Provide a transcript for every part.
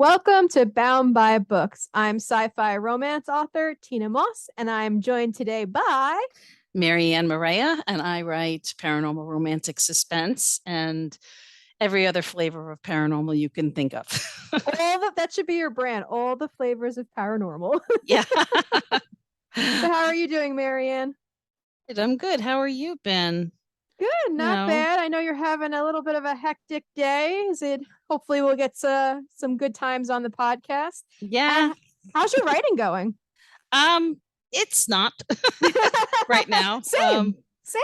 Welcome to Bound by Books. I'm sci-fi romance author Tina Moss, and I'm joined today by Marianne Maria, and I write paranormal romantic suspense and every other flavor of paranormal you can think of. that should be your brand, all the flavors of paranormal. Yeah. So how are you doing, Marianne? I'm good. How are you been? Good, You not know, bad. I know you're having a little bit of a hectic day. Is it hopefully we'll get some good times on the podcast. yeah. And how's your writing going? Um, it's not right now. Same. Same.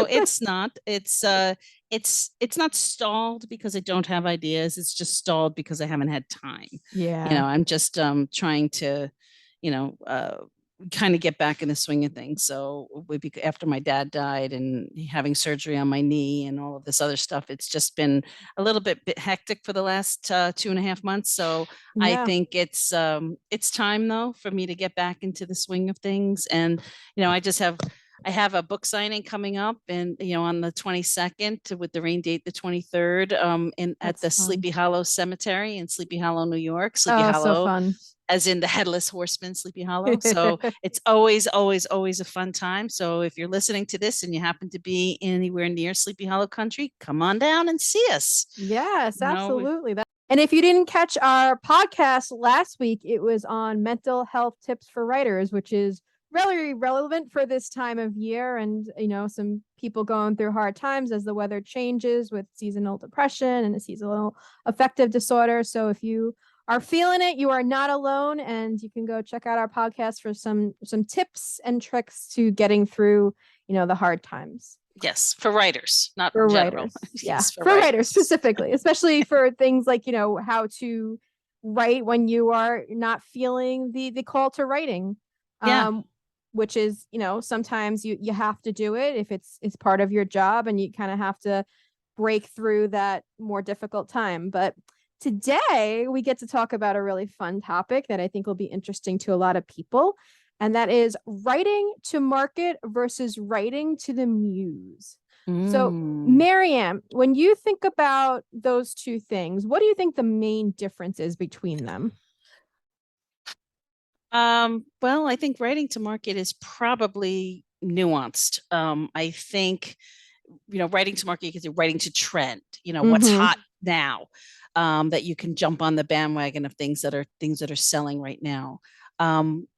It's not. It's not stalled because I don't have ideas. It's just stalled because I haven't had time. Yeah. I'm just trying to, you know, kind of get back in the swing of things. So after my dad died and having surgery on my knee and all of this other stuff, it's just been a little bit hectic for the last 2.5 months. So I Yeah. think it's time though for me to get back into the swing of things. And I have a book signing coming up and on the 22nd with the rain date the 23rd at That's the fun. Sleepy Hollow Cemetery in Sleepy Hollow, New York. Sleepy Oh, so Hollow fun. as in the headless horseman, Sleepy Hollow. So it's always, always, always a fun time. So if you're listening to this and you happen to be anywhere near Sleepy Hollow country, come on down and see us. Yes, You know, absolutely. And if you didn't catch our podcast last week, it was on mental health tips for writers, which is really relevant for this time of year. And, some people going through hard times as the weather changes with seasonal depression and a seasonal affective disorder. So if you are feeling it, you are not alone. And you can go check out our podcast for some tips and tricks to getting through, the hard times. yes, for writers, not For in general. writers. Yeah. Yes, for For writers writers. specifically, especially for things like, how to write when you are not feeling the call to writing. Yeah. Which is, sometimes you have to do it if it's part of your job and you kind of have to break through that more difficult time. But today we get to talk about a really fun topic that I think will be interesting to a lot of people. And that is writing to market versus writing to the muse. So, Mm. Marianne, when you think about those two things, what do you think the main difference is between them? Well, I think writing to market is probably nuanced. I think, writing to market, because you're writing to trend, what's Mm-hmm. hot now, that you can jump on the bandwagon of things that are selling right now. Um,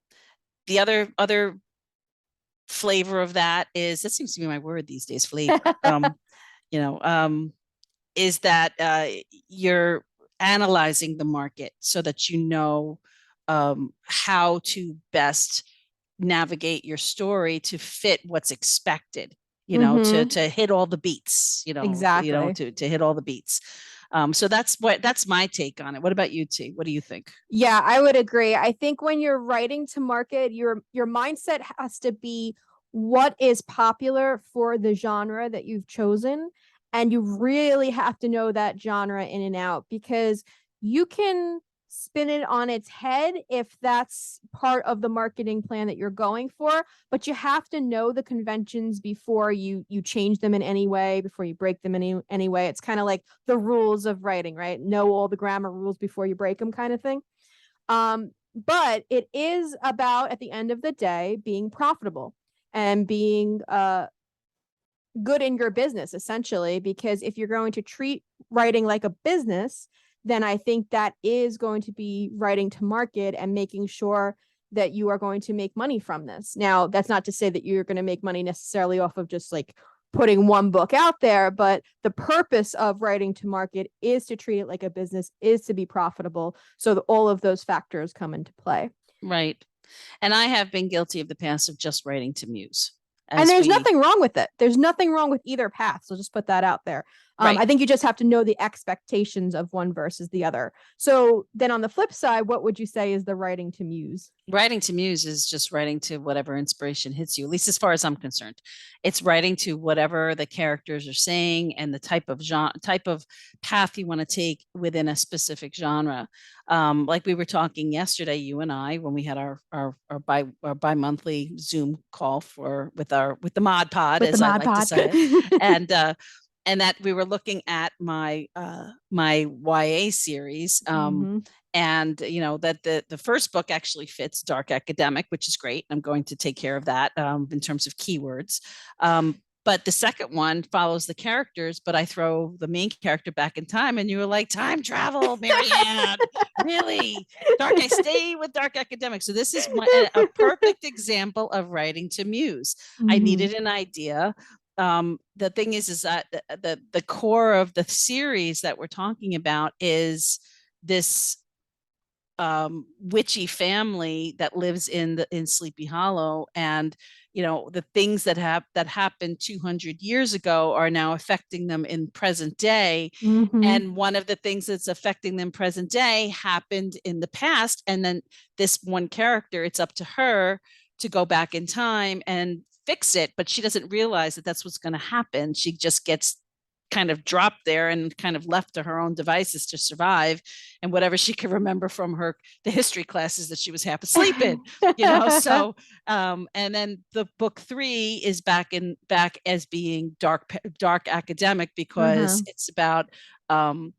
the other flavor of that seems to be my word these days, flavor. You know, is that you're analyzing the market so that how to best navigate your story to fit what's expected, to Mm-hmm. hit all the beats, Exactly. to hit all the beats. So that's my take on it. What about you, T? What do you think? Yeah, I would agree. I think when you're writing to market, your mindset has to be what is popular for the genre that you've chosen. And you really have to know that genre in and out because you can spin it on its head if that's part of the marketing plan that you're going for, but you have to know the conventions before you change them in any way, before you break them in any way. It's kind of like the rules of writing, right? Know all the grammar rules before you break them kind of thing. But it is about, at the end of the day, being profitable and being good in your business, essentially. Because if you're going to treat writing like a business, then I think that is going to be writing to market and making sure that you are going to make money from this. Now, that's not to say that you're going to make money necessarily off of just like putting one book out there, but the purpose of writing to market is to treat it like a business, is to be profitable. So all of those factors come into play. Right. And I have been guilty of the past of just writing to Muse And as there's we nothing wrong with it. There's nothing wrong with either path. So just put that out there. right. I think you just have to know the expectations of one versus the other. So then on the flip side, what would you say is the writing to muse? Writing to Muse is just writing to whatever inspiration hits you, at least as far as I'm concerned. It's writing to whatever the characters are saying and the type of path you want to take within a specific genre. Like we were talking yesterday, you and I, when we had our bi-monthly Zoom call with the Mod Pod, With the as I Mod like to Pod. say it. And that we were looking at my YA series, Mhm. And that the first book actually fits dark academic, which is great. I'm going to take care of that in terms of keywords. But the second one follows the characters, but I throw the main character back in time, and you were like, time travel, Marianne, really? I stay with dark academic. So this is a perfect example of writing to Muse. I needed an idea. The thing is that the core of the series that we're talking about is this witchy family that lives in Sleepy Hollow, and the things that happened 200 years ago are now affecting them in present day. And one of the things that's affecting them present day happened in the past, and then this one character, it's up to her to go back in time and fix it, but she doesn't realize that that's what's going to happen. She just gets kind of dropped there and kind of left to her own devices to survive, and whatever she can remember from the history classes that she was half asleep in. So and then the book 3 is back as being dark academic, because it's about an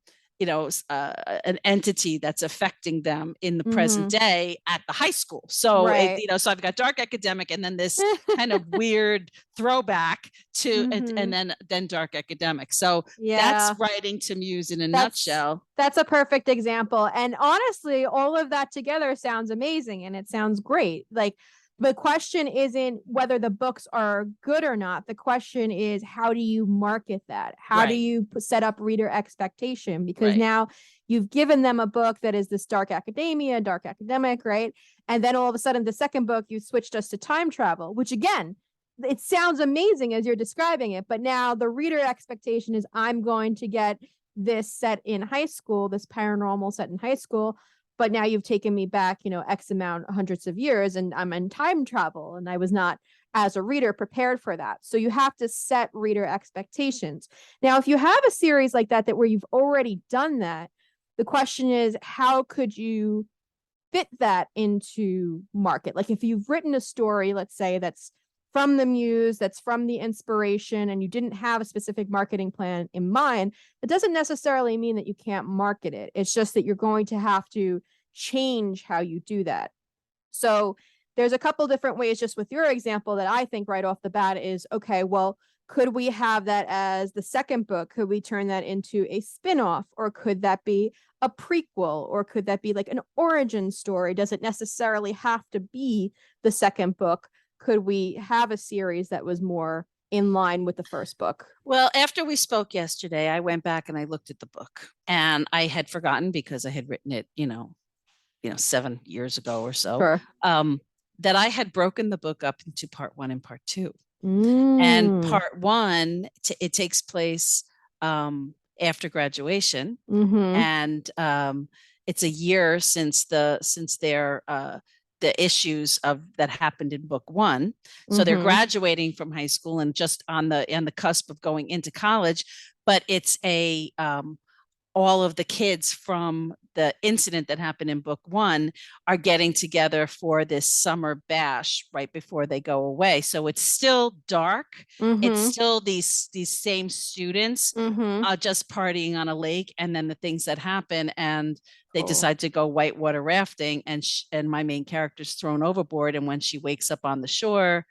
entity that's affecting them in the present day at the high school. So Right. so I've got dark academic, and then this kind of weird throwback to and then dark academic. So that's writing to Muse in a nutshell. That's a perfect example. And honestly, all of that together sounds amazing, and it sounds great. Like, the question isn't whether the books are good or not. The question is, how do you market that? How do you set up reader expectation? Because now you've given them a book that is this dark academia, dark academic, right? And then all of a sudden, the second book, you switched us to time travel, which again, it sounds amazing as you're describing it. But now the reader expectation is, I'm going to get this set in high school, this paranormal set in high school. But now you've taken me back, X amount, hundreds of years, and I'm in time travel. And I was not, as a reader, prepared for that. So you have to set reader expectations. Now, if you have a series like that where you've already done that, the question is, how could you fit that into market? Like, if you've written a story, let's say, that's from the Muse, that's from the inspiration, and you didn't have a specific marketing plan in mind, it doesn't necessarily mean that you can't market it. It's just that you're going to have to change how you do that. So there's a couple different ways, just with your example, that I think right off the bat is, okay, well, could we have that as the second book? Could we turn that into a spin-off? Or could that be a prequel? Or could that be like an origin story? Does it necessarily have to be the second book? Could we have a series that was more in line with the first book? Well, after we spoke yesterday, I went back and I looked at the book, and I had forgotten, because I had written it, 7 years ago or so, Sure. that I had broken the book up into part 1 and part 2. And part 1, it takes place after graduation, and it's a year since their the issues of that happened in book 1. So they're graduating from high school and just on the cusp of going into college, but it's all of the kids from the incident that happened in book 1 are getting together for this summer bash right before they go away. So it's still dark. It's still these same students just partying on a lake, and then the things that happen, and they decide to go whitewater rafting, and my main character's thrown overboard, and when she wakes up on the shore,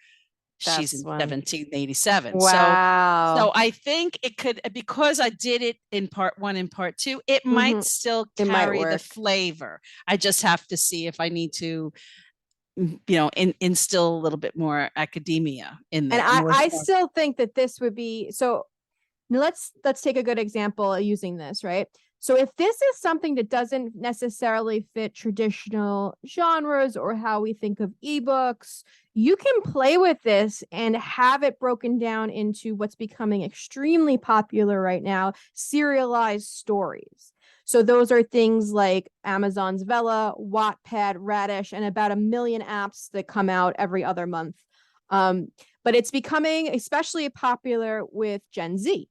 she's in 1787. Wow. So I think it could, because I did it in part 1 and part 2, it might still carry the flavor. I just have to see if I need to, instill a little bit more academia in there. And I still think that this would be, so let's take a good example using this, right? So if this is something that doesn't necessarily fit traditional genres or how we think of ebooks, you can play with this and have it broken down into what's becoming extremely popular right now, serialized stories. So those are things like Amazon's Vella, Wattpad, Radish, and about 1 million apps that come out every other month. But it's becoming especially popular with Gen Z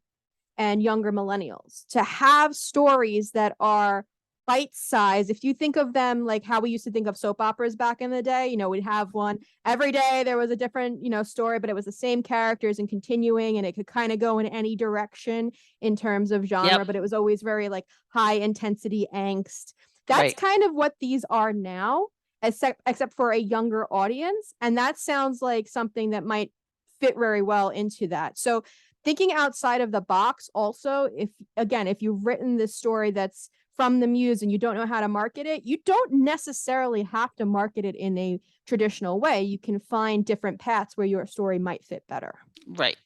and younger millennials to have stories that are bite-sized. If you think of them like how we used to think of soap operas back in the day, we'd have one every day. There was a different, story, but it was the same characters and continuing, and it could kind of go in any direction in terms of genre, but it was always very like high intensity angst. That's Right. kind of what these are now, except for a younger audience. And that sounds like something that might fit very well into that. So thinking outside of the box also, if you've written this story that's from the Muse and you don't know how to market it, you don't necessarily have to market it in a traditional way. You can find different paths where your story might fit better. Right.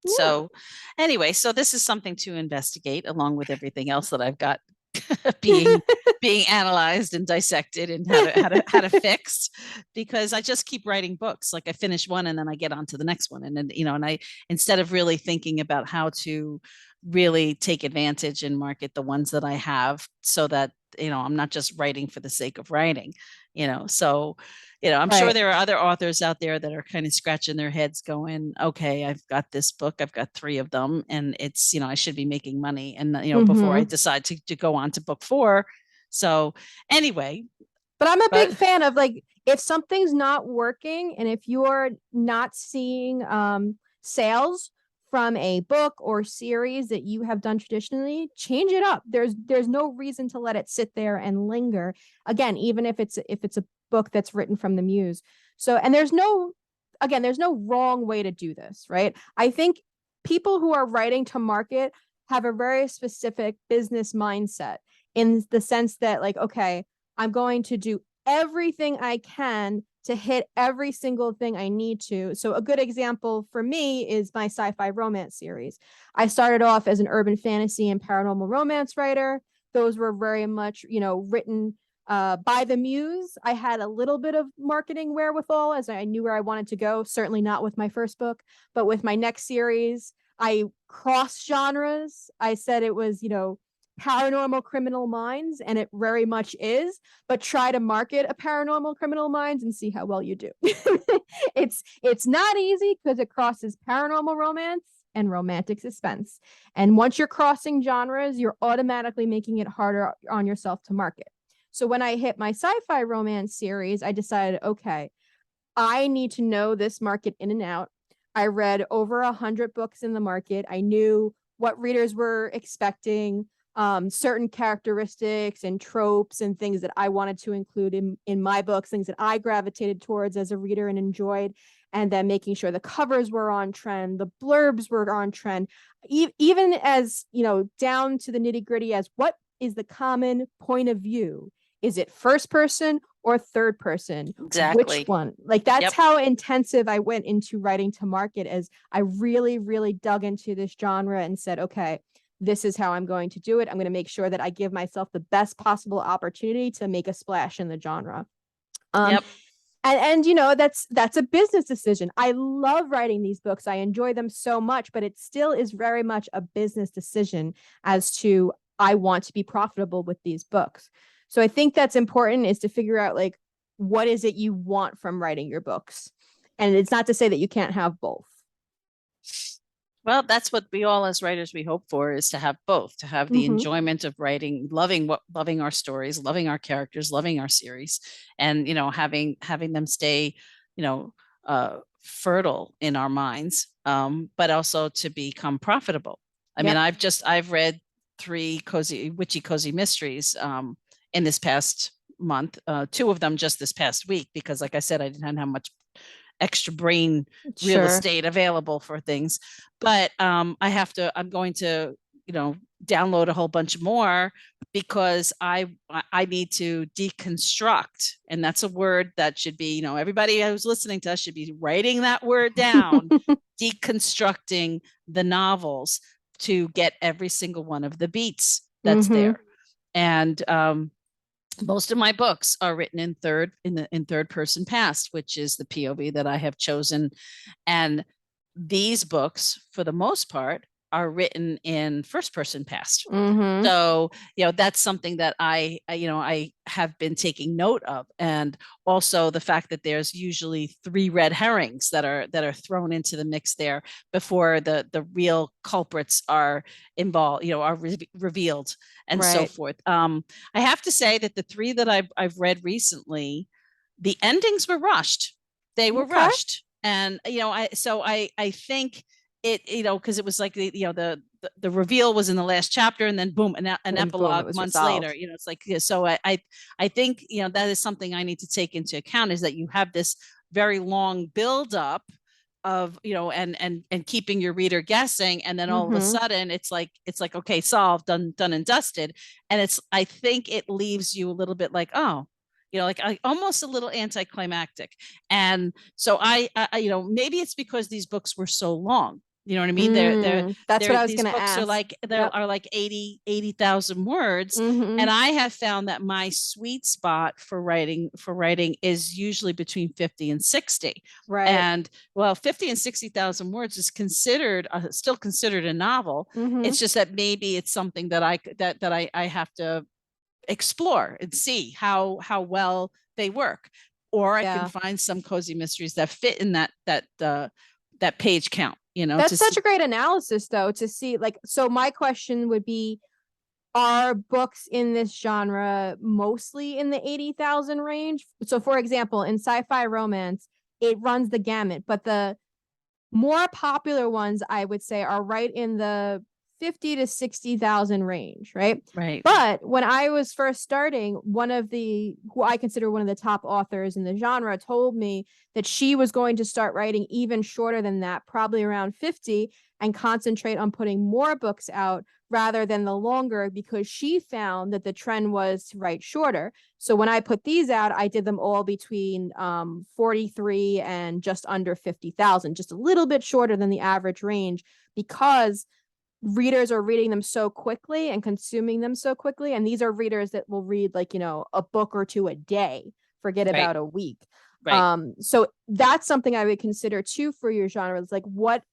Yeah. So anyway, so this is something to investigate along with everything else that I've got being analyzed and dissected and how to fix, because I just keep writing books. Like I finish one and then I get on to the next one. And then, and I, instead of really thinking about how to really take advantage and market the ones that I have so that, I'm not just writing for the sake of writing, so I'm sure Right. there are other authors out there that are kind of scratching their heads going, okay, I've got this book, I've got 3 of them, and it's, I should be making money. And, before I decide to go on to book 4. So anyway, but I'm a but big fan of, like, if something's not working and if you're not seeing sales from a book or series that you have done traditionally, change it up. There's no reason to let it sit there and linger. Again, even if it's a book that's written from the Muse. So, and there's no wrong way to do this, right? I think people who are writing to market have a very specific business mindset, in the sense that, like, okay, I'm going to do everything I can to hit every single thing I need to. So a good example for me is my sci-fi romance series. I started off as an urban fantasy and paranormal romance writer. Those were very much, written by the Muse. I had a little bit of marketing wherewithal, as I knew where I wanted to go. Certainly not with my first book, but with my next series, I cross genres. I said it was, paranormal criminal minds, and it very much is, but try to market a paranormal criminal minds and see how well you do. It's not easy because it crosses paranormal romance and romantic suspense, and once you're crossing genres, you're automatically making it harder on yourself to market. So when I hit my sci-fi romance series, I decided, okay, I need to know this market in and out. I read over 100 books in the market. I knew what readers were expecting, certain characteristics and tropes and things that I wanted to include in my books, things that I gravitated towards as a reader and enjoyed, and then making sure the covers were on trend, the blurbs were on trend, even as, down to the nitty gritty as what is the common point of view? Is it first person or third person? Which exactly. one? Like, that's Yep. how intensive I went into writing to market, as I really, really dug into this genre and said, okay, this is how I'm going to do it. I'm going to make sure that I give myself the best possible opportunity to make a splash in the genre. Um, Yep. and that's a business decision. I love writing these books. I enjoy them so much, but it still is very much a business decision as to, I want to be profitable with these books. So I think that's important, is to figure out, like, what is it you want from writing your books? And it's not to say that you can't have both. Well, that's what we all as writers we hope for, is to have both, to have the Mm-hmm. enjoyment of writing, loving our stories, loving our characters, loving our series, and having them stay, fertile in our minds, but also to become profitable. I mean, Yep. I've read 3 witchy cozy mysteries in this past month, 2 of them just this past week, because like I said, I didn't have much extra brain real Sure. estate available for things. But I'm going to, download a whole bunch more, because I need to deconstruct. And that's a word that should be, everybody who's listening to us should be writing that word down, deconstructing the novels to get every single one of the beats that's Mm-hmm. there. And most of my books are written in third person past, which is the POV that I have chosen. And these books, for the most part, are written in first person past. Mm-hmm. So, that's something that I have been taking note of. And also the fact that there's usually 3 red herrings that are thrown into the mix there before the real culprits are involved, are revealed and so Right. forth. I have to say that the 3 that I've read recently, the endings were rushed. They were Okay. rushed. And, I think it, because it was like the reveal was in the last chapter, and then boom, an And then boom, it epilogue was months resolved. later. It's like, yeah, so I think that is something I need to take into account, is that you have this very long build up of, and keeping your reader guessing, and then all of a sudden it's like, okay, solved, done and dusted. And I think it leaves you a little bit like, oh, like almost a little anticlimactic. And so maybe it's because these books were so long. You know what I mean? That's what I was These going to books are ask. like, Yep. 80,000 words. And I have found that my sweet spot for writing is usually between 50 and 60. Right. And well, 50 and 60,000 words is still considered a novel. It's just that maybe it's something that I have to explore and see how well they work. Or I can find some cozy mysteries that fit in that page count, That's such a great analysis, though, to see, like, so my question would be, are books in this genre mostly in the 80,000 range? So, for example, in sci-fi romance, it runs the gamut, but the more popular ones, I would say, are right in the 50 to 60,000 range, right? Right. But when I was first starting, who I consider one of the top authors in the genre, told me that she was going to start writing even shorter than that, probably around 50, and concentrate on putting more books out rather than the longer, because she found that the trend was to write shorter. So when I put these out, I did them all between 43 and just under 50,000, just a little bit shorter than the average range, because readers are reading them so quickly and consuming them so quickly. And these are readers that will read, like, a book or two a day, forget about a week. Right. So that's something I would consider too for your genre. It's like, what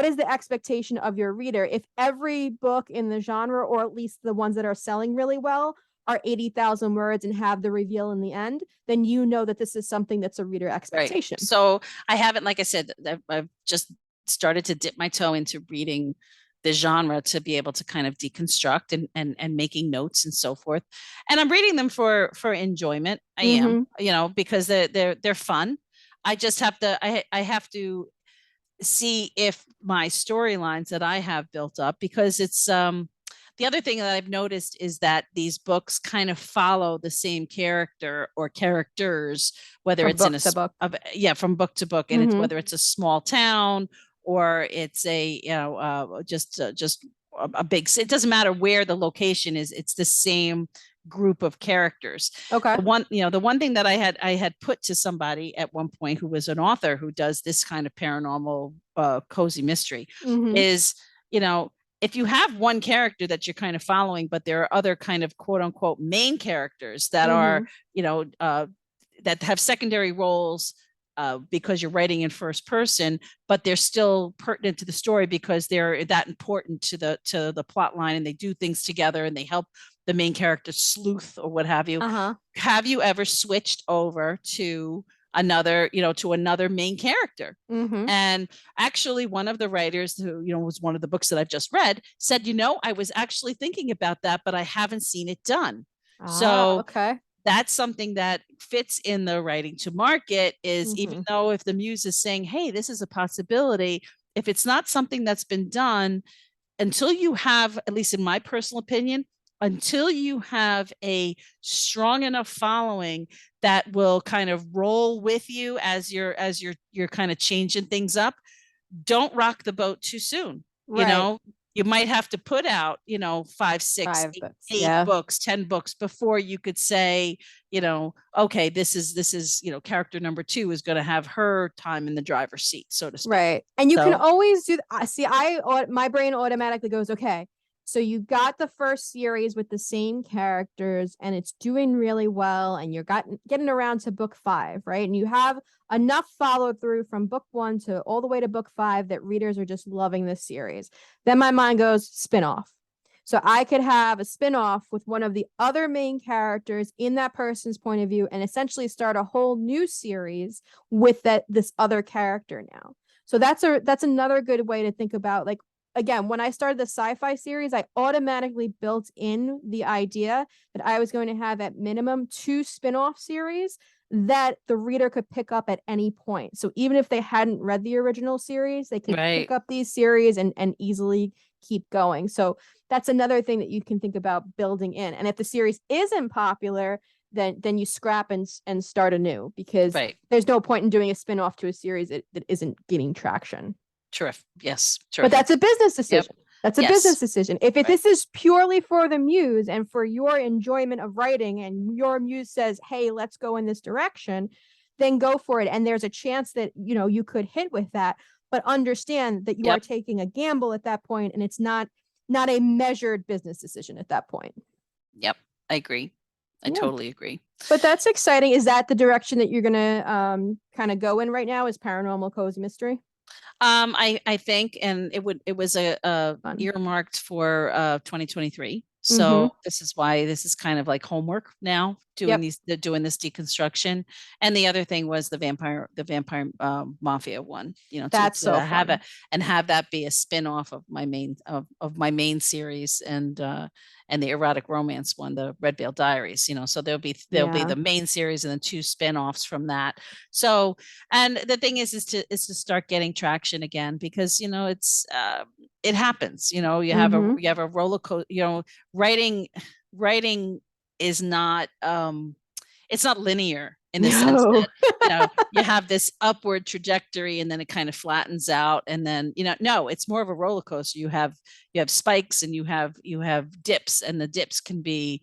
is the expectation of your reader? If every book in the genre, or at least the ones that are selling really well, are 80,000 words and have the reveal in the end, then that this is something that's a reader expectation. Right. So I haven't, like I said, I've just started to dip my toe into reading the genre to be able to kind of deconstruct and making notes and so forth. And I'm reading them for enjoyment. I am, because they're fun. I just have to I have to see if my storylines that I have built up, because it's the other thing that I've noticed is that these books kind of follow the same character or characters, whether it's in from book to book, and it's whether it's a small town or it's a just a big. It doesn't matter where the location is; it's the same group of characters. Okay. The one thing that I had put to somebody at one point, who was an author who does this kind of paranormal cozy mystery, is, if you have one character that you're kind of following, but there are other kind of quote unquote main characters that are, that have secondary roles, because you're writing in first person, but they're still pertinent to the story because they're that important to the plot line, and they do things together and they help the main character sleuth or what have you. Have you ever switched over to another main character? And actually, one of the writers who, was one of the books that I've just read, said, I was actually thinking about that, but I haven't seen it done. So okay. That's something that fits in the writing to market, is even though if the Muse is saying, hey, this is a possibility, if it's not something that's been done, until you have, at least in my personal opinion, until you have a strong enough following that will kind of roll with you as you're kind of changing things up, don't rock the boat too soon. Right. You might have to put out, 5, 6, 8 books, 10 books before you could say, okay, this is, character number 2 is going to have her time in the driver's seat, so to speak. Right. And you can always do, my brain automatically goes, okay, so you got the first series with the same characters and it's doing really well, and you're getting around to book 5, right? And you have enough follow through from book 1 to all the way to book 5 that readers are just loving this series. Then my mind goes spin-off. So I could have a spin-off with one of the other main characters in that person's point of view and essentially start a whole new series with this other character now. So that's another good way to think about, like, again, when I started the sci-fi series, I automatically built in the idea that I was going to have at minimum 2 spin-off series that the reader could pick up at any point. So even if they hadn't read the original series, they could Right. pick up these series and easily keep going. So that's another thing that you can think about building in. And if the series isn't popular, then you scrap and start anew, because Right. there's no point in doing a spin-off to a series that isn't getting traction. Terrific. Yes. But Terrific. that's a business Yep. decision. That's a business Yes. decision. If Right. this is purely for the muse and for your enjoyment of writing, and your muse says, hey, let's go in this direction, then go for it. And there's a chance that, you could hit with that, but understand that you are Yep. taking a gamble at that point, and it's not a measured business decision at that point. Yep. I agree. I Yeah. totally agree. But that's exciting. Is that the direction that you're gonna kind of go in right now, is paranormal cozy mystery? I think, and it was a Fun. earmarked for 2023. So Mhm. this is why this is kind of like homework now, doing Yep. doing this deconstruction. And the other thing was the vampire mafia one, That's so have fun. have that be a spin-off of my main of my main series, and the erotic romance one, the Red Veil Diaries, so there'll be Yeah. the main series and then two spin-offs from that. So, and the thing is to start getting traction again, because it happens. You Mhm. have a roller coaster. Writing is not it's not linear in the sense No. that you have this upward trajectory and then it kind of flattens out, and then no, it's more of a roller coaster. You have spikes and you have dips, and the dips can be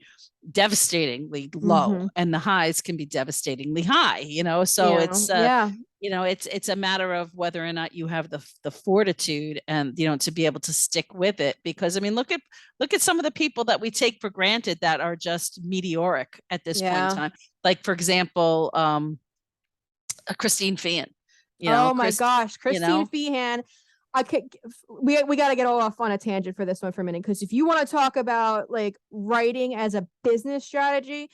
devastatingly low Mhm. and the highs can be devastatingly high. So Yeah. Yeah. it's a matter of whether or not you have the fortitude and to be able to stick with it. Because I mean, look at some of the people that we take for granted that are just meteoric at this point in Yeah. time. Like, for example, Christine Feehan. Oh my Chris. gosh, You Christine know, Feehan. I could we got to get off on a tangent for this one for a minute, because if you want to talk about like writing as a business strategy,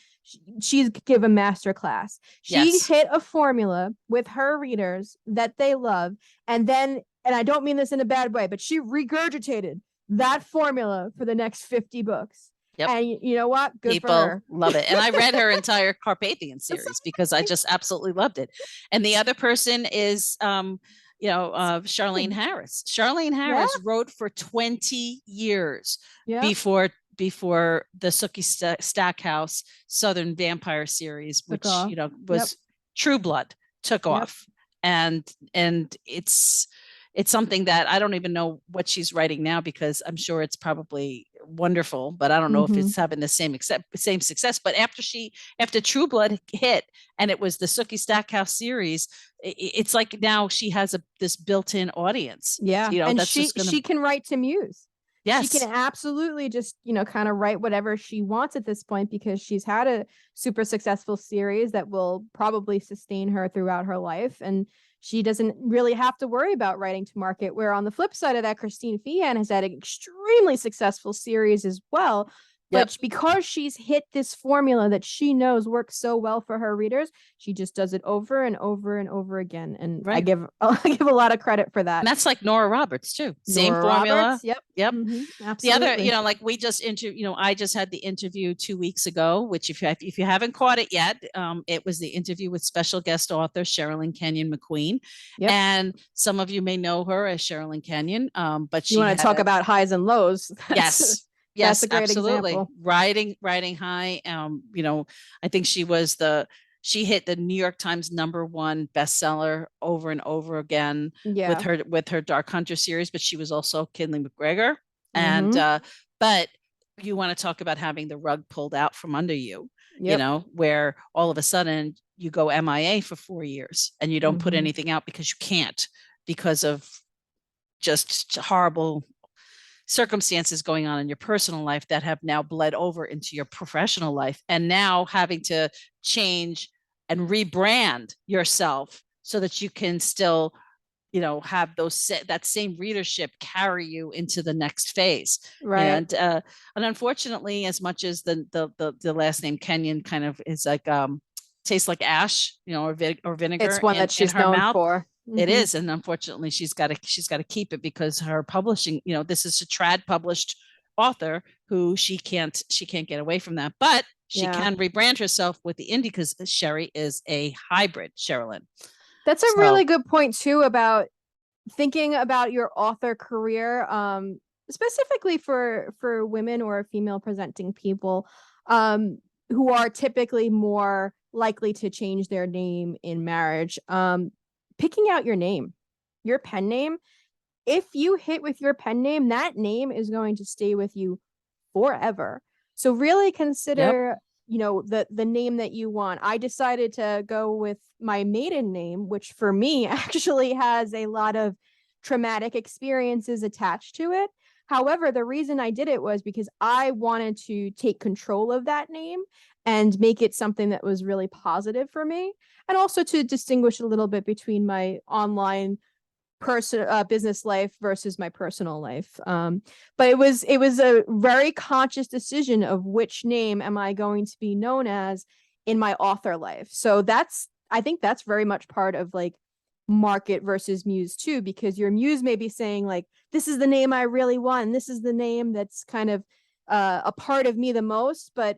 she's give a master class. She yes, hit a formula with her readers that they love, and I don't mean this in a bad way, but she regurgitated that formula for the next 50 books. yep. And you know what? Good for People her. love it. And I read her entire Carpathian series because I just absolutely loved it. And the other person is Charlene Harris. Charlene Yeah. Harris wrote for 20 years Yeah. before the Sookie Stackhouse Southern Vampire series, Took which off. Yep. was True Blood, took Yep. off. And it's something that I don't even know what she's writing now, because I'm sure it's probably wonderful, but I don't know if Mhm. it's having the same success. But after True Blood hit and it was the Sookie Stackhouse series, it's like now she has this built-in audience. Yeah. And That's just gonna she can write to Muse. She can yes, absolutely just, kind of write whatever she wants at this point, because she's had a super successful series that will probably sustain her throughout her life. And she doesn't really have to worry about writing to market. Where on the flip side of that, Christine Feehan has had an extremely successful series as well. yep. But because she's hit this formula that she knows works so well for her readers, she just does it over and over and over again. And I Right. give I give a lot of credit for that. And that's like Nora Roberts too. Same Nora formula. Roberts. Yep. Yep. Mm-hmm. The other, Absolutely. like we just I just had the interview 2 weeks ago, which if you haven't caught it yet, it was the interview with special guest author Sherilyn Kenyon McQueen. Yep. And some of you may know her as Sherilyn Kenyon, but You she want to had talk about highs and lows? yes. That's Yes, a great absolutely. example. Riding high. I think she hit the New York Times #1 bestseller over and over again Yeah. with her Dark Hunter series, but she was also Kinley McGregor. And Mm-hmm. but you want to talk about having the rug pulled out from under you, Yep. where all of a sudden you go MIA for 4 years and you don't put Mm-hmm. anything out because you can't, because of just horrible circumstances going on in your personal life that have now bled over into your professional life, and now having to change and rebrand yourself so that you can still have that same readership carry you into the next phase. Right. And unfortunately, as much as the last name Kenyon kind of is like tastes like ash, or It's vinegar one that in she's her known mouth. for. It Mm-hmm. is, and unfortunately, she's got to keep it, because her publishing, this is a trad published author who she can't get away from that. But She Yeah. can rebrand herself with the indie because Sherry is a hybrid Sherilyn. That's a really So, good point too about thinking about your author career, specifically for women or female presenting people, who are typically more likely to change their name in marriage. Picking out your name, your pen name. If you hit with your pen name, that name is going to stay with you forever. So really yep. consider, the name that you want. I decided to go with my maiden name, which for me actually has a lot of traumatic experiences attached to it. However, the reason I did it was because I wanted to take control of that name and make it something that was really positive for me, and also to distinguish a little bit between my online business life versus my personal life. But it was a very conscious decision of which name am I going to be known as in my author life. So I think that's very much part of like market versus muse too, because your muse may be saying like, this is the name I really want, and this is the name that's kind of a part of me the most. But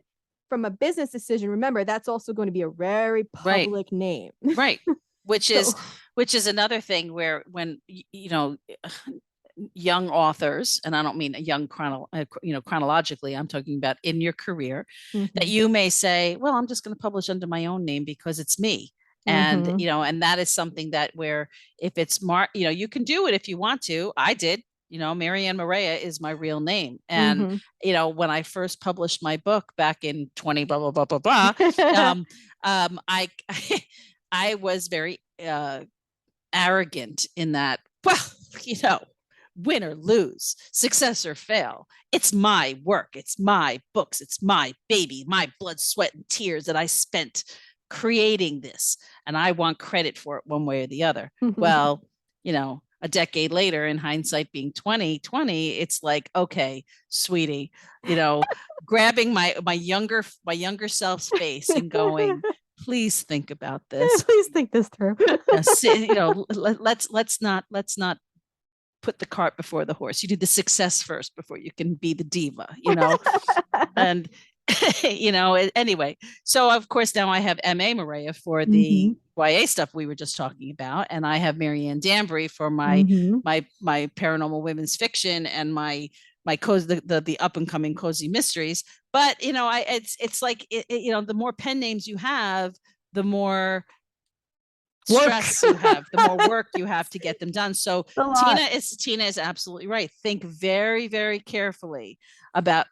from a business decision, remember that's also going to be a very Right. public name. Right. Which So is which is another thing where when young authors, and I don't mean a young chronologically, I'm talking about in your career, that mhm, you may say, well, I'm just going to publish under my own name because it's me. And mhm, and that is something that where if it's you can do it if you want to. I did. Marianne Maria is my real name. And, mhm. when I first published my book back in 20, blah, blah, blah, blah, blah, I, I was very arrogant in that, well, you know, win or lose, success or fail. It's my work. It's my books. It's my baby, my blood, sweat, and tears that I spent creating this. And I want credit for it one way or the other. Well, a decade later, in hindsight being 2020, it's like, okay, sweetie, grabbing my younger self's face and going, please think about this. Please think this through. Let's not put the cart before the horse. You do the success first before you can be the diva. And anyway, so of course now I have MA Maria for Mm-hmm. the YA stuff we were just talking about, and I have Marianne Danbury for my Mm-hmm. my paranormal women's fiction and my cozy the up and coming cozy mysteries. But it's like the more pen names you have, the more Work. stress you have, the more work you have to get them done. So A lot. Tina is absolutely right. Think very, very carefully about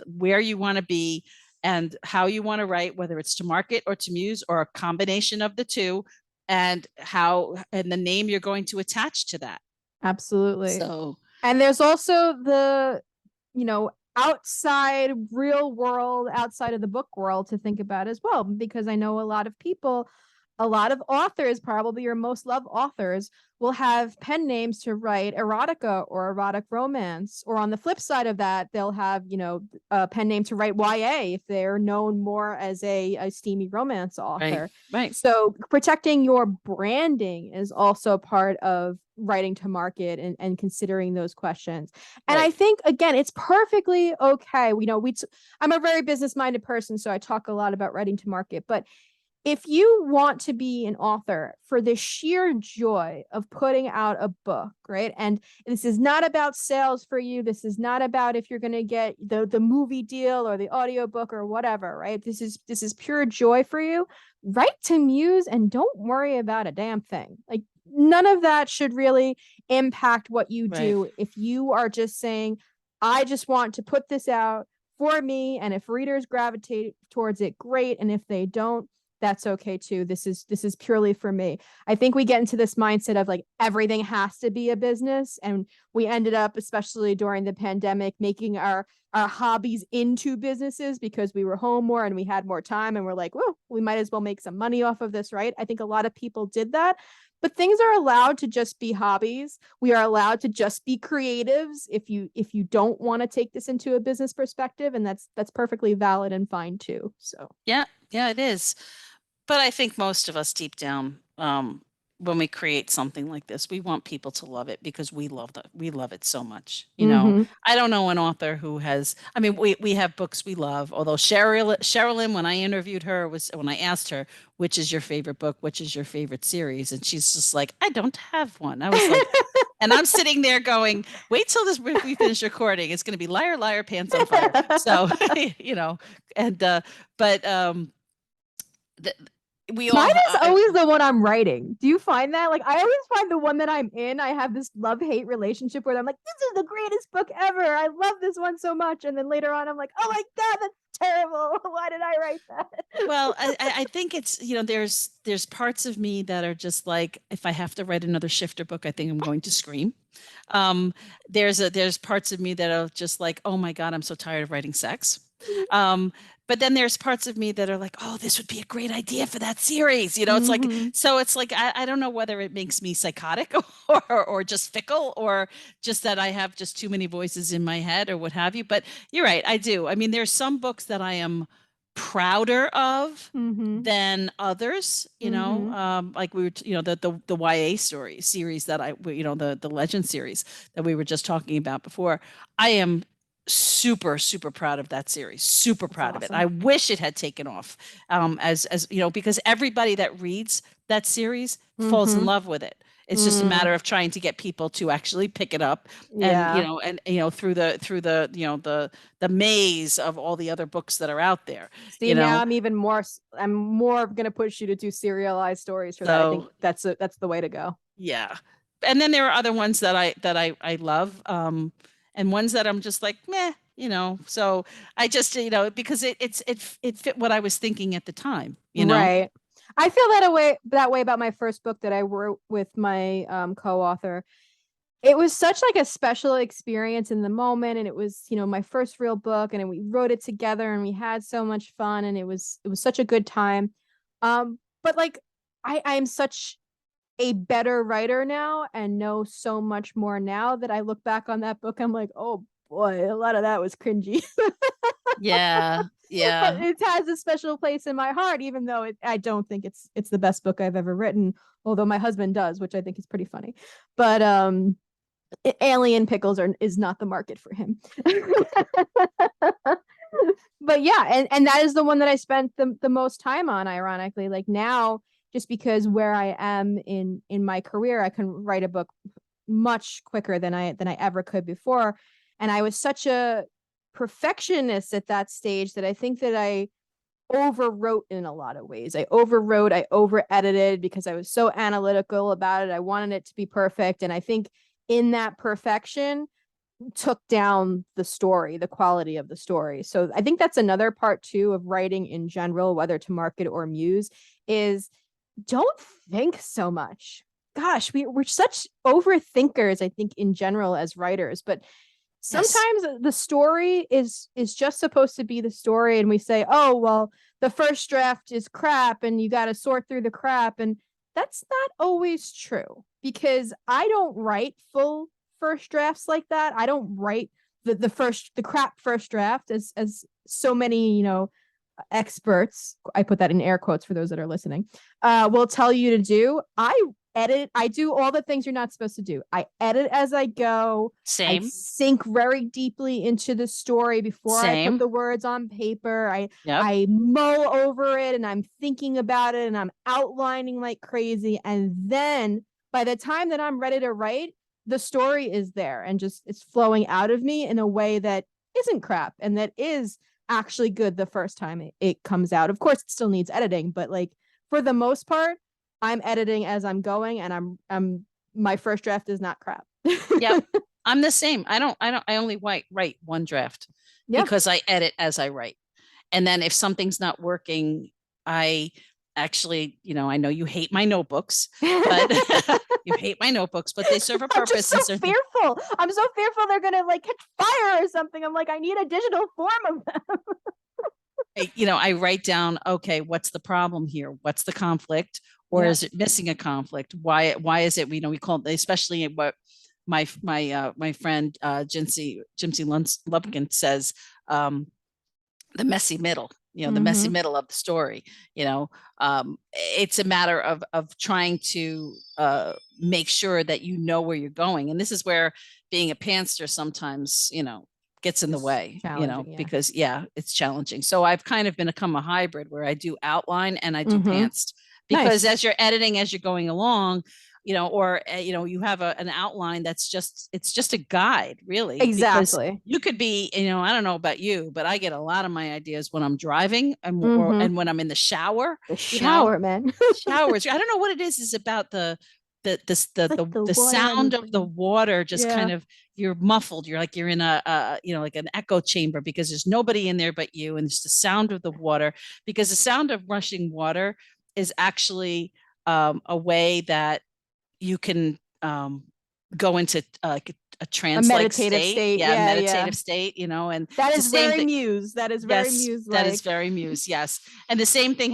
where you want to be and how you want to write, whether it's to market or to muse or a combination of the two, and the name you're going to attach to that. Absolutely. So And there's also the, outside real world, outside of the book world to think about as well, because I know a lot of people, a lot of authors, probably your most loved authors, will have pen names to write erotica or erotic romance. Or on the flip side of that, they'll have, a pen name to write YA if they're known more as a steamy romance right, author. right, So protecting your branding is also part of writing to market and considering those questions. And I right. think again, it's perfectly okay. I'm a very business minded person, so I talk a lot about writing to market. But if you want to be an author for the sheer joy of putting out a book, right? And this is not about sales for you. This is not about if you're going to get the movie deal or the audiobook or whatever, right? This is pure joy for you. Write to Muse and don't worry about a damn thing. Like none of that should really impact what you Right. do if you are just saying, I just want to put this out for me, and if readers gravitate towards it, great, and if they don't, that's okay too. This is purely for me. I think we get into this mindset of like everything has to be a business, and we ended up, especially during the pandemic, making our hobbies into businesses because we were home more and we had more time, and we're like, well, we might as well make some money off of this, right? I think a lot of people did that. But things are allowed to just be hobbies. We are allowed to just be creatives if you don't want to take this into a business perspective, and that's perfectly valid and fine too. So Yeah, yeah, it is. But I think most of us deep down when we create something like this, we want people to love it because we love it so much. Mm-hmm. I don't know an author who has, I mean, we have books we love, although Sherilyn, when I interviewed her, was when I asked her, which is your favorite book, which is your favorite series? And she's just like, I don't have one. I was like, and I'm sitting there going, wait till we finish recording. It's going to be liar, liar, pants on fire. So, and, but, the, we Mine all, is always the one I'm writing. Do you find that? Like, I always find the one that I'm in, I have this love-hate relationship where I'm like, this is the greatest book ever. I love this one so much. And then later on, I'm like, oh my God, that's terrible. Why did I write that? well, I think it's, there's parts of me that are just like, if I have to write another shifter book, I think I'm going to scream. Um, there's parts of me that are just like, oh my God, I'm so tired of writing sex. Um, but then there's parts of me that are like, oh, this would be a great idea for that series. It's like, Mm-hmm. so it's like, I don't know whether it makes me psychotic or just fickle or just that I have just too many voices in my head or what have you. But you're right, I do. I mean, there's some books that I am prouder of Mm-hmm. than others, Mm-hmm. like we were, the YA story series that the legend series that we were just talking about before. I am super, super proud of that series, super That's proud of it. I awesome. wish it had taken off, as because everybody that reads that series falls in Mm-hmm. love with it. It's just a Mm. matter of trying to get people to actually pick it up and Yeah. through the maze of all the other books that are out there, See, you now know. I'm more gonna push you to do serialized stories for that. I think So that's the way to go. yeah. And then there are other ones that I love, and ones that I'm just like, meh, So I just, because it fit what I was thinking at the time. Right. I feel that way about my first book that I wrote with my co-author. It was such like a special experience in the moment, and it was, my first real book, and we wrote it together and we had so much fun, and it was such a good time. But like I'm such a better writer now and know so much more now that I look back on that book, I'm like, oh boy, a lot of that was cringy. Yeah. But Yeah. it has a special place in my heart, even though I don't think it's the best book I've ever written. Although my husband does, which I think is pretty funny. But alien pickles is not the market for him. But yeah, and that is the one that I spent the most time on, ironically. Like now, just because where I am in my career, I can write a book much quicker than I ever could before. And I was such a perfectionist at that stage that I think that I overwrote in a lot of ways. I overwrote, I over edited because I was so analytical about it. I wanted it to be perfect. And I think in that perfection took down the story, the quality of the story. So I think that's another part too of writing in general, whether to market or Muse, is don't think so much. Gosh, we're such overthinkers, I think, in general as writers, but Yes. sometimes the story is just supposed to be the story, and we say, oh well, the first draft is crap and you got to sort through the crap, and that's not always true, because I don't write full first drafts like that. I don't write the crap first draft as so many, experts, I put that in air quotes for those that are listening, will tell you to do. I do all the things you're not supposed to do. I edit as I go. I Same. sink very deeply into the story before I put Same. the words on paper. I Yep. I mull over it and I'm thinking about it and I'm outlining like crazy. And then by the time that I'm ready to write, the story is there and just it's flowing out of me in a way that isn't crap and that is actually good the first time it comes out. Of course, it still needs editing, but like for the most part, I'm editing as I'm going, and I'm my first draft is not crap. Yep. I'm the same. I only write one draft Yeah. because I edit as I write. And then if something's not working, I actually, I know you hate my notebooks, but you hate my notebooks, but they serve a I'm just purpose so and serve. fearful. I'm so fearful they're gonna like catch fire or something. I'm like, I need a digital form of them. I write down, okay, what's the problem here? What's the conflict? Or Yeah. is it missing a conflict? Why is it, we call it, especially what my friend Jinsey Lumpkin says, the messy middle. the messy Mm-hmm. middle of the story. It's a matter of trying to make sure that you know where you're going. And this is where being a pantser sometimes, gets in the It's way, challenging, yeah. because it's challenging. So I've kind of become a hybrid where I do outline and I do Mm-hmm. pantsed, because Nice. as you're editing, as you're going along, or you have an outline it's just a guide, really, because Exactly. you could be, I don't know about you, but I get a lot of my ideas when I'm driving Mm-hmm. and when I'm in the shower, The you know, shower, man. showers. I don't know what it is about It's like the the water and sound the of the thing. water, just Yeah. kind of, you're muffled. You're like you're in like an echo chamber, because there's nobody in there but you, and it's the sound of the water. Because the sound of rushing water is actually a way that you can go into a A trance-like meditative state, state. yeah, Yeah, yeah. meditative state, and That it's the is same very thing. Muse. That is very Yes, Muse that is like. very Muse. Yes, and the same thing.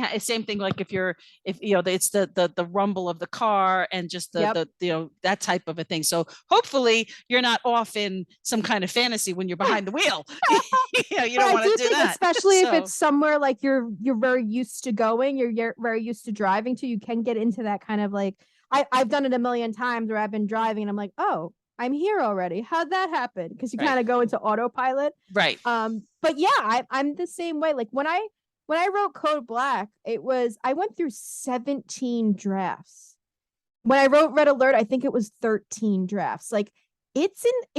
Like if it's the rumble of the car, and just Yep. that type of a thing. So hopefully you're not off in some kind of fantasy when you're behind the wheel. You But don't I want to do do think, that. especially if So it's somewhere like you're very used to going, you're very used to driving to, you can get into that kind of like, I've done it a million times where I've been driving and I'm like, oh, I'm here already. How'd that happen? Because you right, kind of go into autopilot. right. But yeah, I'm the same way. Like when I wrote Code Black, I went through 17 drafts. When I wrote Red Alert, I think it was 13 drafts. Like it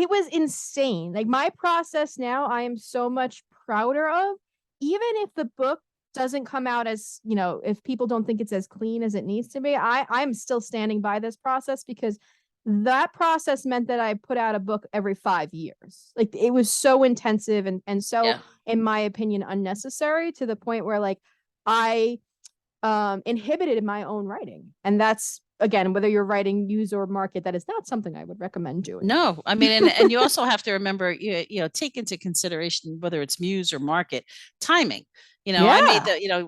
was insane. Like my process now, I am so much prouder of, even if the book doesn't come out as, if people don't think it's as clean as it needs to be, I'm still standing by this process, because that process meant that I put out a book every 5 years. Like it was so intensive and so, Yeah. in my opinion, unnecessary, to the point where like I inhibited my own writing. And that's, again, whether you're writing news or market, that is not something I would recommend doing. No, I mean, and you also have to remember, take into consideration whether it's Muse or market timing. I made Yeah. the,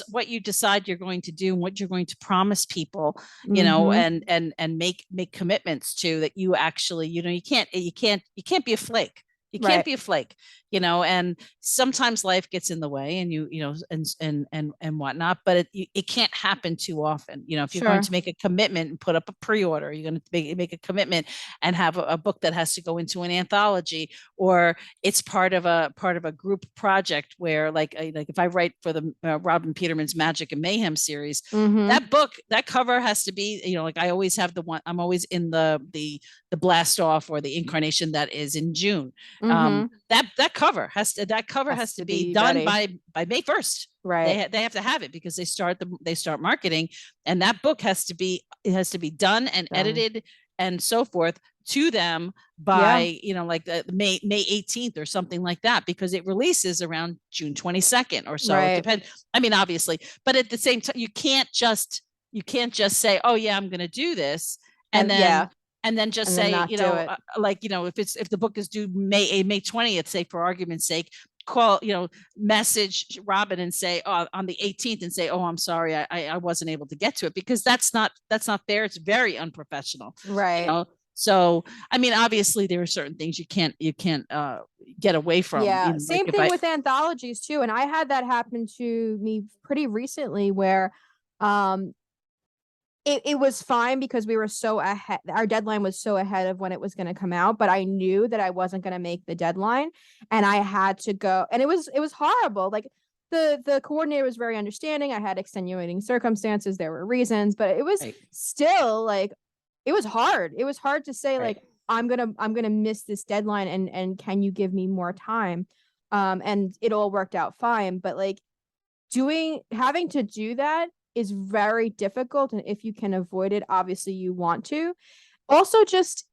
what you decide you're going to do and what you're going to promise people, Mm-hmm. and make commitments to, that you actually, you can't be a flake. You can't Right. be a flake, and sometimes life gets in the way, and and whatnot, but it can't happen too often. If you're going Sure. to make a commitment and put up a pre-order, you're going to make a commitment and have a book that has to go into an anthology, or it's part of a group project where, like if I write for the Robin Peterman's Magic and Mayhem series, Mm-hmm. that book, that cover has to be, like I always have the one, I'm always in the blast off or the incarnation that is in June. Mm-hmm. That cover Has has to to be be done ready. by May 1st. Right. They have to have it, because they start marketing, and that book has to be done and Done. edited and so forth to them Yeah. by, like the May 18th or something like that, because it releases around June 22nd or so. It Right. depends. I mean, obviously, but at the same time, you can't just say, oh yeah, I'm going to do this, and And then yeah. just And then say, not do it. if the book is due May 20th, say for argument's sake, call, message Robin and say, on the 18th, and say, oh, I'm sorry, I wasn't able to get to it, because that's not fair. It's very unprofessional, you Right. know. So I mean, obviously there are certain things you can't get away from, Yeah. like Same if thing I with anthologies too. And I had that happen to me pretty recently where um it was fine because we were so ahead, our deadline was so ahead of when it was going to come out, but I knew that I wasn't going to make the deadline, and I had to go, and it was horrible. Like the coordinator was very understanding. I had extenuating circumstances, there were reasons, but it was right, still like, it was hard to say like, right. I'm gonna miss this deadline, and can you give me more time? And it all worked out fine, but like having to do that is very difficult, and if you can avoid it, obviously you want to. Also, just,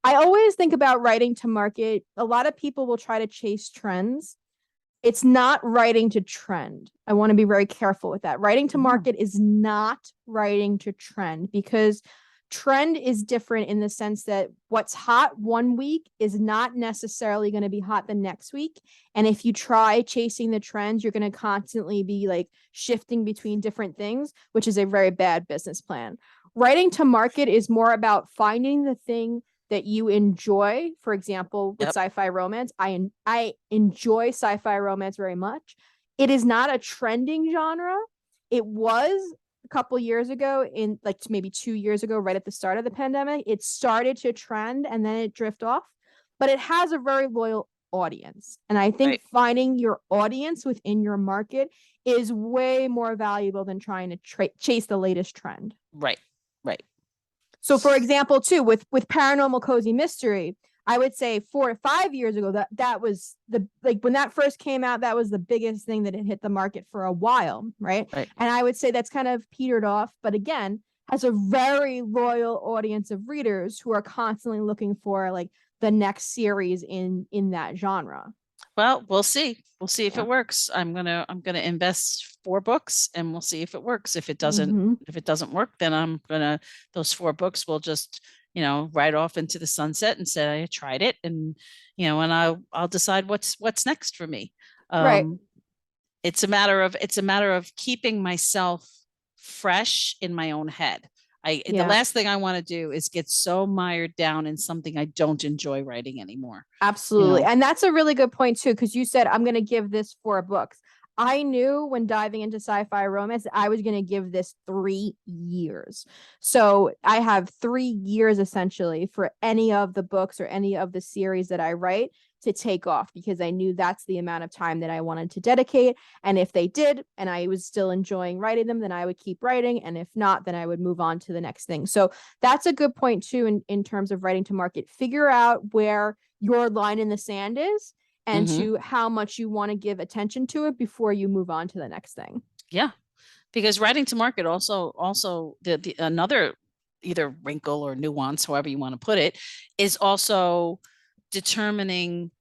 I always think about writing to market, a lot of people will try to chase trends. It's not writing to trend. I want to be very careful with that. Writing to No. market is not writing to trend, because trend is different in the sense that what's hot one week is not necessarily going to be hot the next week. And if you try chasing the trends, you're going to constantly be like shifting between different things, which is a very bad business plan. Writing to market is more about finding the thing that you enjoy. For example, with Yep. sci-fi romance, I enjoy sci-fi romance very much. it is not a trending genre. It was a couple years ago, in like maybe 2 years ago, right at the start of the pandemic. It started to trend and then it drift off, but it has a very loyal audience. And I think Right. finding your audience within your market is way more valuable than trying to chase the latest trend. Right. Right. So, for example, too, with paranormal cozy mystery, I would say 4 to 5 years ago, that was the, like, when that first came out, that was the biggest thing that had hit the market for a while, right? Right. And I would say that's kind of petered off, but again, has a very loyal audience of readers who are constantly looking for like the next series in that genre. Well, we'll see. We'll see if Yeah. it works. I'm gonna invest 4 books and we'll see if it works. If it doesn't, Mhm. if it doesn't work, then I'm gonna, those 4 books will just, ride off into the sunset and say I tried it, and and I'll decide what's next for me. Right. It's a matter of keeping myself fresh in my own head. The Yeah. last thing I want to do is get so mired down in something I don't enjoy writing anymore. Absolutely. And that's a really good point too, because you said I'm going to give this 4 books. I knew when diving into sci-fi romance, I was going to give this 3 years. So I have 3 years essentially for any of the books or any of the series that I write to take off, because I knew that's the amount of time that I wanted to dedicate. And if they did, and I was still enjoying writing them, then I would keep writing. And if not, then I would move on to the next thing. So that's a good point too, in terms of writing to market. Figure out where your line in the sand is and Mm-hmm. to how much you want to give attention to it before you move on to the next thing. Yeah, because writing to market also the another either wrinkle or nuance, however you want to put it, is also determining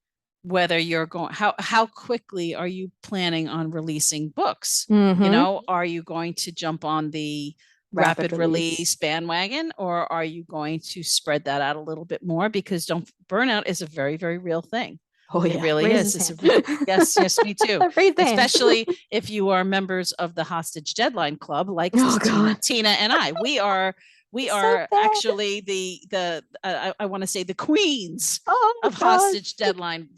whether you're going, how quickly are you planning on releasing books. Are you going to jump on the rapid release bandwagon, or are you going to spread that out a little bit more? Because don't burnout is a very, very real thing. Oh, It yeah. really Raise is. his Yes, me too. Raise the hand. Especially if you are members of the Hostage Deadline Club, like Oh, God. Tina and I. We are So bad. actually the I want to say the queens Oh, of gosh. hostage deadlines.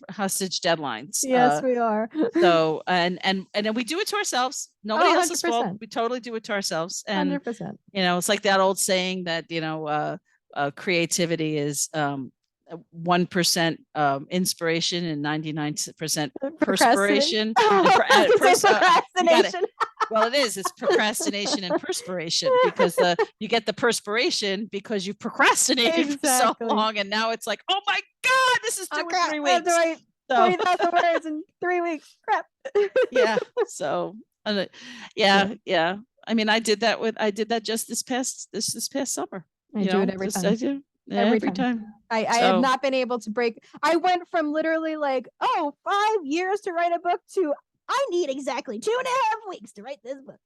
Yes, we are. So and then we do it to ourselves. Nobody Oh, else's fault. 100%. We totally do it to ourselves. And 100%. it's like that old saying that creativity is 1% inspiration and 99% perspiration. Procrastination. Well, it is. It's procrastination and perspiration, because you get the perspiration because you procrastinated for so long, and now it's like, oh my God, this is due in 3 weeks. I have to write 20,000 words in 3 weeks. Crap. Yeah. So, yeah. I mean, I did that just this past summer. I do it every time. I do. Every time. I have not been able to break. I went from literally like, 5 years to write a book to I need exactly 2.5 weeks to write this book.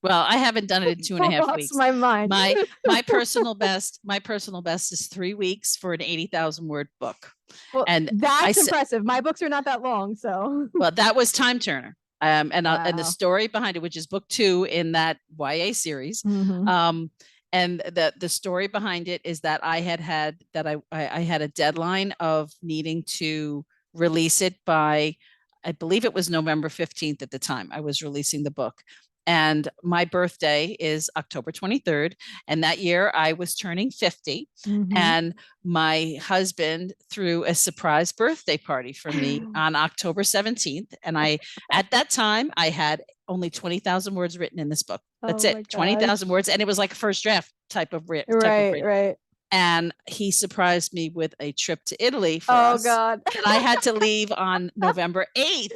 Well, I haven't done it in 2.5 weeks. My mind. My personal best is 3 weeks for an 80,000 word book. Well, and that's impressive. My books are not that long, so. Well, that was Time Turner. And the story behind it, which is book 2 in that YA series. Mm-hmm. And the story behind it is that I had a deadline of needing to release it by, I believe it was November 15th at the time I was releasing the book. And my birthday is October 23rd. And that year I was turning 50. Mm-hmm. And my husband threw a surprise birthday party for me on October 17th. And at that time, I had only 20,000 words written in this book. That's it. 20,000 words. And it was like a first draft type of written. Right. And he surprised me with a trip to Italy for us. Oh, God. And I had to leave on November 8th.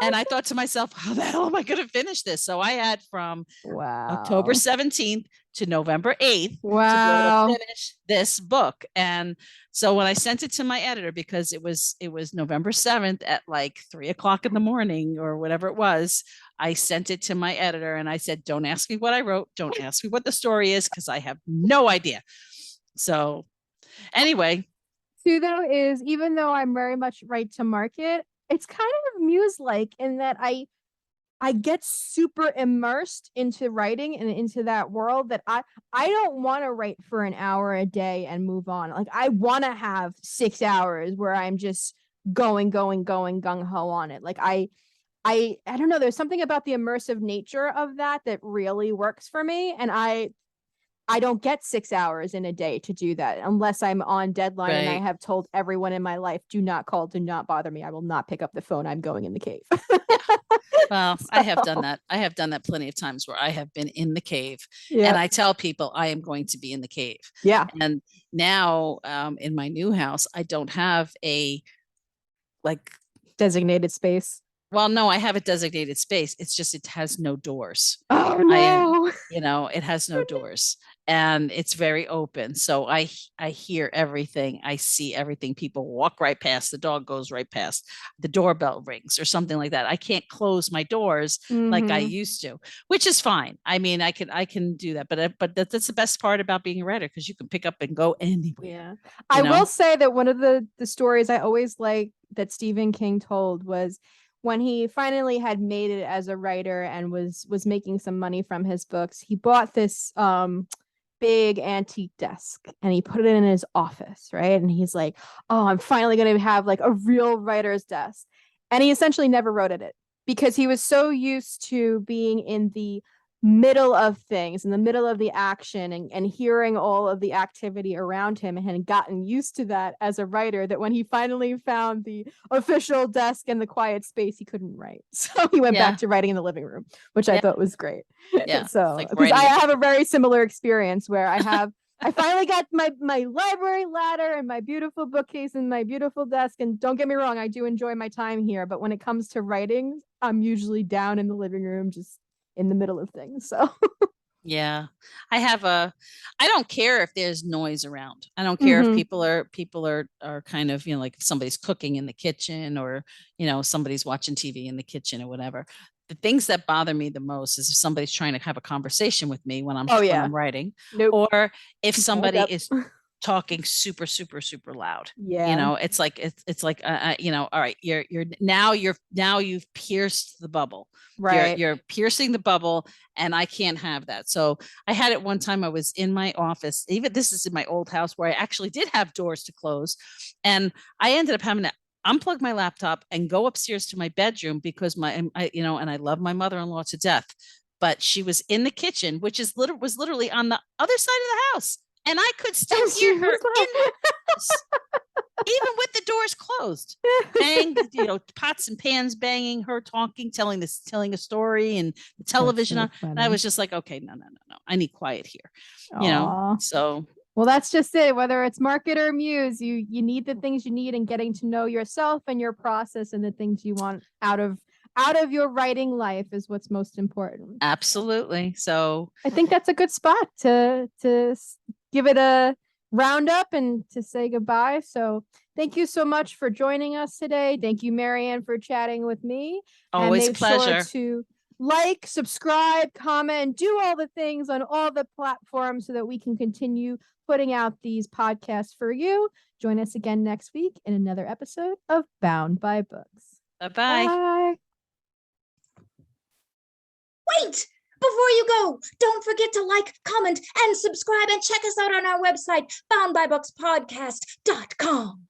And I thought to myself, how the hell am I going to finish this? So I had from October 17th to November 8th to be able to finish this book. And so when I sent it to my editor, because it was November 7th at like 3:00 in the morning or whatever it was, I sent it to my editor and I said, don't ask me what I wrote. Don't ask me what the story is, because I have no idea. So anyway. Too, though, is even though I'm very much right to market, it's kind of Muse-like in that I get super immersed into writing and into that world that I don't want to write for an hour a day and move on. Like, I want to have 6 hours where I'm just going gung-ho on it. Like, I don't know, there's something about the immersive nature of that really works for me. And I don't get 6 hours in a day to do that unless I'm on deadline and I Right. have told everyone in my life, do not call, do not bother me. I will not pick up the phone. I'm going in the cave. Yeah. Well, I have done So, that. I have done that plenty of times where I have been in the cave and yeah. I tell people I am going to be in the cave. Yeah. And now in my new house, I don't have a like, Designated space. well, no, I have a designated space. It's just it has no doors. Oh I am, no. it has no doors and it's very open. So I hear everything. I see everything. People walk right past, the dog goes right past, the doorbell rings or something like that. I can't close my doors like I Mm-hmm. used to, which is fine. I mean, I can do that, but that's the best part about being a writer because you can pick up and go anywhere, Yeah. you I will know? say that one of the stories I always like that Stephen King told was when he finally had made it as a writer and was making some money from his books, he bought this big antique desk and he put it in his office, right? And he's like, "Oh, I'm finally going to have like a real writer's desk." And he essentially never wrote at it because he was so used to being in the middle of things, in the middle of the action and hearing all of the activity around him and had gotten used to that as a writer that when he finally found the official desk and the quiet space, he couldn't write. So he went back Yeah. to writing in the living room, which I Yeah. thought was great. Yeah. It's So like because I writing at the have a very similar experience where I finally got my library ladder and my beautiful bookcase and my beautiful desk. And don't get me wrong, I do enjoy my time here, but when it comes to writing, I'm usually down in the living room, just in the middle of things. So Yeah. I don't care if there's noise around. I don't care if mm-hmm. people are kind of, like if somebody's cooking in the kitchen or, somebody's watching TV in the kitchen or whatever. The things that bother me the most is if somebody's trying to have a conversation with me when I'm Oh when yeah. I'm writing, Nope. or if Bad somebody up. is talking super super super loud. Yeah. It's like all right, you've pierced the bubble. Right. You're piercing the bubble and I can't have that. So I had it one time. I was in my office, even this is in my old house where I actually did have doors to close. And I ended up having to unplug my laptop and go upstairs to my bedroom because and I love my mother-in-law to death, but she was in the kitchen, which was literally on the other side of the house. And I could still And hear she her was in the house, even with the doors closed. like, Bang, pots and pans banging, her talking, telling a story, and the that's television so on. And I funny. was just like, okay, no, no, no, no. I need quiet here. Aw. So Well, that's just it. Whether it's market or muse, you need the things you need and getting to know yourself and your process and the things you want out of your writing life is what's most important. absolutely. So I think that's a good spot to give it a roundup and to say goodbye. So thank you so much for joining us today. Thank you, Marianne, for chatting with me. And always a make sure pleasure. to like, subscribe, comment, do all the things on all the platforms so that we can continue putting out these podcasts for you. Join us again next week in another episode of Bound by Books. Bye-bye. Bye. Wait! Before you go, don't forget to like, comment, and subscribe, and check us out on our website, boundbybookspodcast.com.